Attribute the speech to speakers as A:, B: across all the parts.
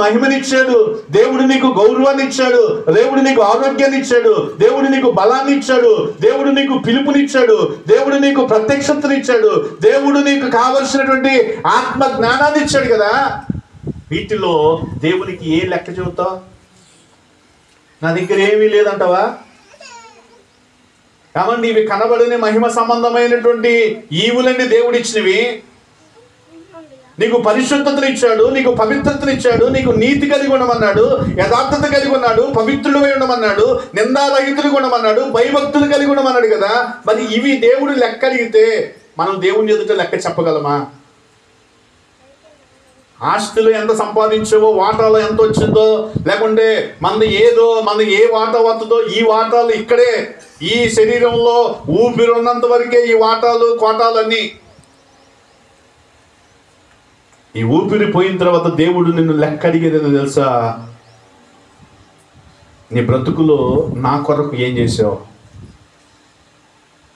A: మహిమనిచ్చాడు, దేవుడు నీకు గౌరవాన్ని ఇచ్చాడు, దేవుడు నీకు ఆరోగ్యాన్ని ఇచ్చాడు, దేవుడు నీకు బలాన్ని ఇచ్చాడు, దేవుడు నీకు పిలుపునిచ్చాడు, దేవుడు నీకు ప్రత్యక్షతనిచ్చాడు, దేవుడు నీకు కావలసినటువంటి ఆత్మ జ్ఞానాన్ని ఇచ్చాడు కదా. వీటిలో దేవునికి ఏ లెక్క చెబుతావు? నా దగ్గర ఏమీ లేదంటావా? కాబట్టి ఇవి కనబడిన మహిమ సంబంధమైనటువంటి ఈవులన్నీ దేవుడు ఇచ్చినవి. నీకు పరిశుద్ధతను ఇచ్చాడు, నీకు పవిత్రతను ఇచ్చాడు, నీకు నీతి కలిగి ఉండమన్నాడు, యథార్థత కలిగి ఉన్నాడు, పవిత్రుడు ఉండమన్నాడు, నిందారహితులు ఉండమన్నాడు, భయభక్తులు కలిగి ఉండమన్నాడు కదా. మరి ఇవి దేవుడు లెక్క అడిగితే మనం దేవుని ఎదుట లెక్క చెప్పగలమా? ఆస్తులు ఎంత సంపాదించావో, వాటాలో ఎంత వచ్చిందో, లేకుంటే మనది ఏ వాటా వస్తుందో, ఈ వాటాలు ఇక్కడే ఈ శరీరంలో ఊపిరి ఉన్నంత వరకే ఈ వాటాలు కోటాలన్నీ. ఈ ఊపిరి పోయిన తర్వాత దేవుడు నిన్ను లెక్క అడిగేది తెలుసా? నీ బ్రతుకులో నా కొరకు ఏం చేసావు?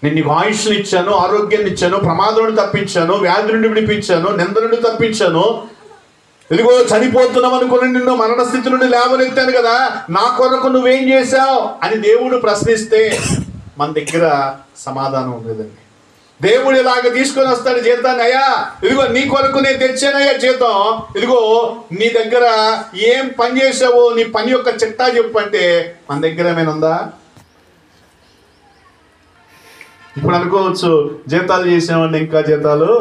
A: నేను నీకు ఆయుష్ని ఇచ్చాను, ఆరోగ్యాన్ని ఇచ్చాను, ప్రమాదం నుండి తప్పించాను, వ్యాధి నుండి విడిపించాను, నింద నుండి తప్పించాను, ఇదిగో చనిపోతున్నాం అనుకుని నిన్ను మరణ స్థితి నుండి లేవనెత్తాను కదా, నా కొరకు నువ్వేం చేశావు అని దేవుడు ప్రశ్నిస్తే మన దగ్గర సమాధానం లేదండి. దేవుడు ఇలాగ తీసుకొని వస్తాడు జీతాన్ని. అయ్యా ఇదిగో నీ కొరకు నేను తెచ్చానయ్యా జీతం, ఇదిగో నీ దగ్గర ఏం పని చేసావో నీ పని యొక్క చిట్టా చెప్పు అంటే మన దగ్గర ఏమైనా ఉందా? ఇప్పుడు అనుకోవచ్చు జీతాలు చేసామండి, ఇంకా జీతాలు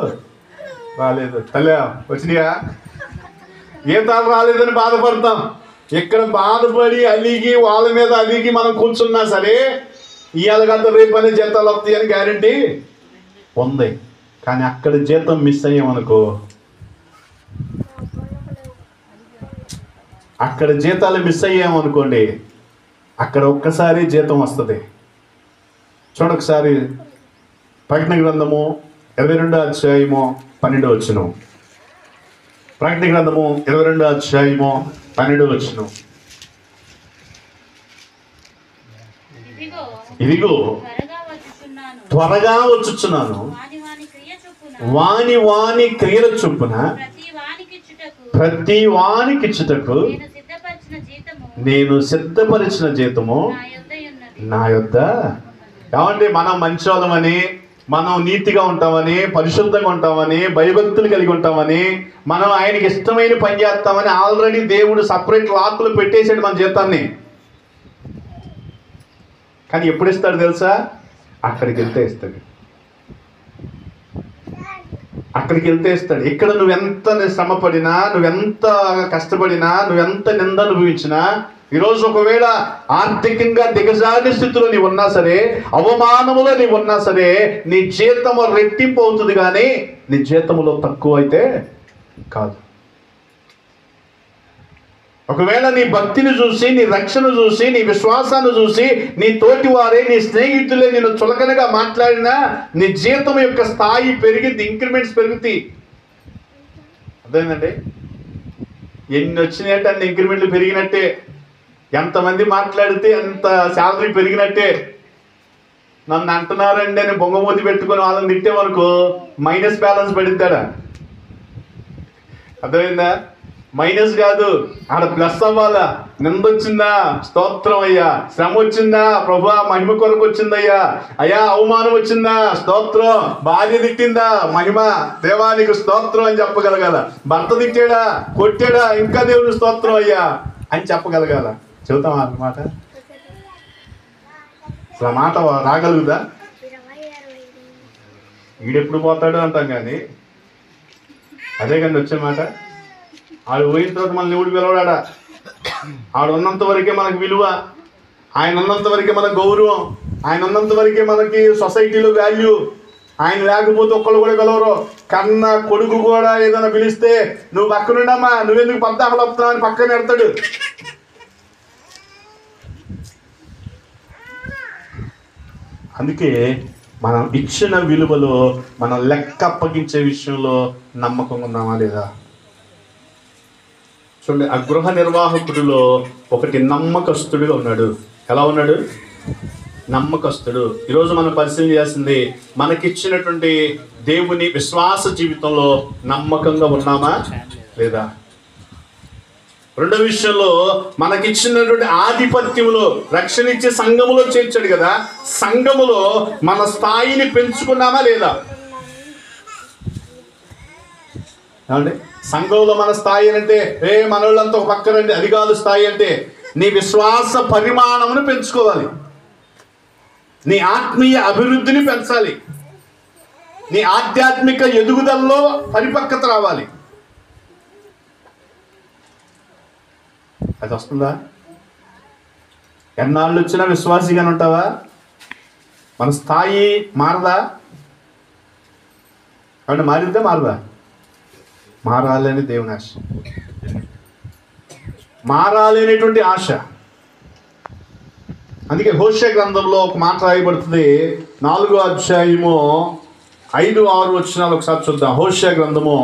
A: రాలేదు. తల్లి వచ్చినాయా? జీతాలు రాలేదని బాధపడతాం. ఇక్కడ బాధపడి అలిగి వాళ్ళ మీద అలిగి మనం కూర్చున్నా సరే ఇవాళ రేపనే జీతాలు వస్తాయి అని గ్యారంటీ ఉంది. కానీ అక్కడ జీతం మిస్ అయ్యామనుకో, అక్కడ జీతాలు మిస్ అయ్యామనుకోండి, అక్కడ ఒక్కసారి జీతం వస్తుంది. చూడొకసారి ప్రకటన గ్రంథము 22వ అధ్యాయము 12వ వచనం. ప్రకటన గ్రంథము 22వ అధ్యాయము 12వ వచనం. ఇదిగో త్వరగా వచ్చుచున్నాను, వాని వాని క్రియల చొప్పున ప్రతి వానికిచ్చుటకు నేను సిద్ధపరిచిన జీతము నా యొద్ద. ఏమంటే మనం మంచోళమని, మనం నీతిగా ఉంటామని, పరిశుద్ధంగా ఉంటామని, భయభక్తులు కలిగి ఉంటామని, మనం ఆయనకి ఇష్టమైన పని చేస్తామని ఆల్రెడీ దేవుడు సపరేట్ లాక్కులు పెట్టేసాడు మన జీతాన్ని. కానీ ఎప్పుడు ఇస్తాడు తెలుసా? అక్కడికి వెళ్తే ఇస్తాడు. అక్కడికి వెళ్తే ఇస్తాడు. ఇక్కడ నువ్వెంత శ్రమపడినా, నువ్వెంత కష్టపడినా, నువ్వెంత నింద అనుభవించినా, ఈరోజు ఒకవేళ ఆర్థికంగా దిగజారి స్థితిలో నీవు ఉన్నా సరే, అవమానములో నీవు ఉన్నా సరే, నీ జీతము రెట్టింపు అవుతుంది, కానీ నీ జీతములో తక్కువ అయితే కాదు. ఒకవేళ నీ భక్తిని చూసి, నీ రక్షణ చూసి, నీ విశ్వాసాన్ని చూసి, నీ తోటి వారే, నీ స్నేహితులే నేను చులకనగా మాట్లాడినా నీ జీతం యొక్క స్థాయి పెరిగింది, ఇంక్రిమెంట్స్ పెరుగుతాయి. అర్థమైందండి? ఎన్ని వచ్చినాయంటే అన్ని ఇంక్రిమెంట్లు పెరిగినట్టే, ఎంతమంది మాట్లాడితే అంత శాలరీ పెరిగినట్టే. నన్ను అంటున్నారండి అని బొంగమూతి పెట్టుకొని వాళ్ళని తిట్టేవరకు మైనస్ బ్యాలెన్స్ పడిద్దాడా? అర్థమైందా? మైనస్ కాదు, ఆడ ప్లస్ అవ్వాలా. నిందొచ్చిందా? స్తోత్రం అయ్యా. శ్రమ వచ్చిందా? ప్రభా మహిమ కొరకు వచ్చిందయ్యా. అయ్యా అవమానం వచ్చిందా? స్తోత్రం. భార్య తిట్టిందా? మహిమ, దేవానికి స్తోత్రం అని చెప్పగలగాల. భర్త తిట్టాడా, కొట్టాడా, ఇంకా దేవుని స్తోత్రం అయ్యా అని చెప్పగలగాల. చెబుతామా అన్నమాట? అసలు ఆ మాట రాగలుగుదా? వీడెప్పుడు పోతాడు అంటాం, కానీ అదే కానీ వచ్చే మాట. ఆడు పోయిన తర్వాత మనల్ని ఎవడు పిలవడా? ఆడు ఉన్నంత వరకే మనకు విలువ, ఆయన ఉన్నంత వరకే మనకు గౌరవం, ఆయన ఉన్నంత వరకే మనకి సొసైటీలో వాల్యూ. ఆయన లేకపోతే ఒక్కళ్ళు కూడా పిలవరు. కన్న కొడుకు కూడా ఏదైనా పిలిస్తే నువ్వు పక్కనుండమ్మా, నువ్వెందుకు పద్దాకలు వస్తున్నావు అని పక్కన పెడతాడు. అందుకే మనం ఇచ్చిన విలువలో మనం లెక్క అప్పగించే విషయంలో నమ్మకంగా ఉన్నామా లేదా? చూడండి, ఆ గృహ నిర్వాహకుడిలో ఒకటి నమ్మకస్తుడిగా ఉన్నాడు. ఎలా ఉన్నాడు? నమ్మకస్తుడు. ఈరోజు మనం పరిశీలన చేయాల్సింది, మనకిచ్చినటువంటి దేవుని విశ్వాస జీవితంలో నమ్మకంగా ఉన్నామా లేదా? రెండో విషయంలో మనకిచ్చినటువంటి ఆధిపత్యంలో రక్షణ ఇచ్చే సంఘములో చేర్చాడు కదా, సంఘములో మన స్థాయిని పెంచుకున్నామా లేదా? ఏమండి, సంఘంలో మన స్థాయి అంటే మనోళ్ళంతా ఒక పక్కనండి, అది కాదు స్థాయి అంటే. నీ విశ్వాస పరిమాణమును పెంచుకోవాలి, నీ ఆత్మీయ అభివృద్ధిని పెంచాలి, నీ ఆధ్యాత్మిక ఎదుగుదలలో పరిపక్వత రావాలి. అది వస్తుందా? ఎన్నాళ్ళు వచ్చినా విశ్వాసిగానే ఉంటావా? మన స్థాయి మారదా? అంటే మారిద్దా మారదా? మారాలని దేవుని ఆశ, మారాలనేటువంటి ఆశ. అందుకే హోషేయ గ్రంథంలో ఒక మాట రాయబడుతుంది, 4వ అధ్యాయము 5-6 వచనాలు ఒకసారి చూద్దాం. హోషేయ గ్రంథము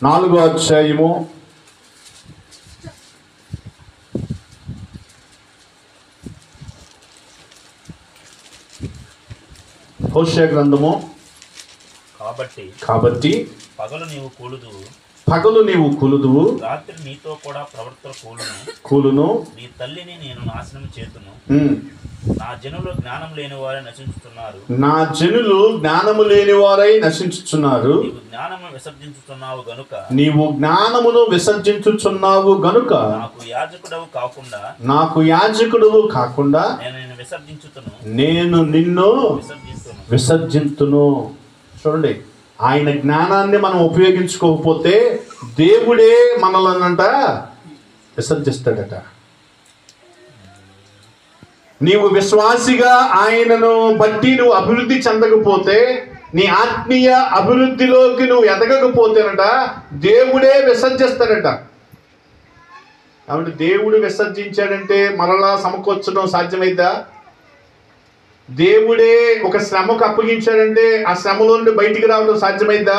A: 4వ అధ్యాయము
B: 'కాబట్టి పగలు నీవు కూలుదువు, రాత్రి నీతో కూడా ప్రవర్తన కూలును. నీ తల్లిని నేను నాశనం చేతును. నా జనులు జ్ఞానము లేని వారై నశించుచున్నారు. నీవు జ్ఞానమును విసర్జించుచున్నావు గనుక నాకు యాజకుడవు కాకుండా నేను నిన్ను విసర్జింతును. చూడండి, ఆయన జ్ఞానాన్ని మనం ఉపయోగించుకోకపోతే దేవుడే మనలనంట విసర్జిస్తాడట. నీవు విశ్వాసిగా ఆయనను బట్టి నువ్వు అభివృద్ధి చెందకపోతే, నీ ఆత్మీయ అభివృద్ధిలోకి నువ్వు ఎదగకపోతేనట దేవుడే విసర్జిస్తాడట. కాబట్టి దేవుడు విసర్జించాడంటే మరలా సమకూర్చడం సాధ్యమైద్దా? దేవుడే ఒక శ్రమకు అప్పగించాడంటే ఆ శ్రమలో నుండి బయటికి రావడం సాధ్యమైద్దా?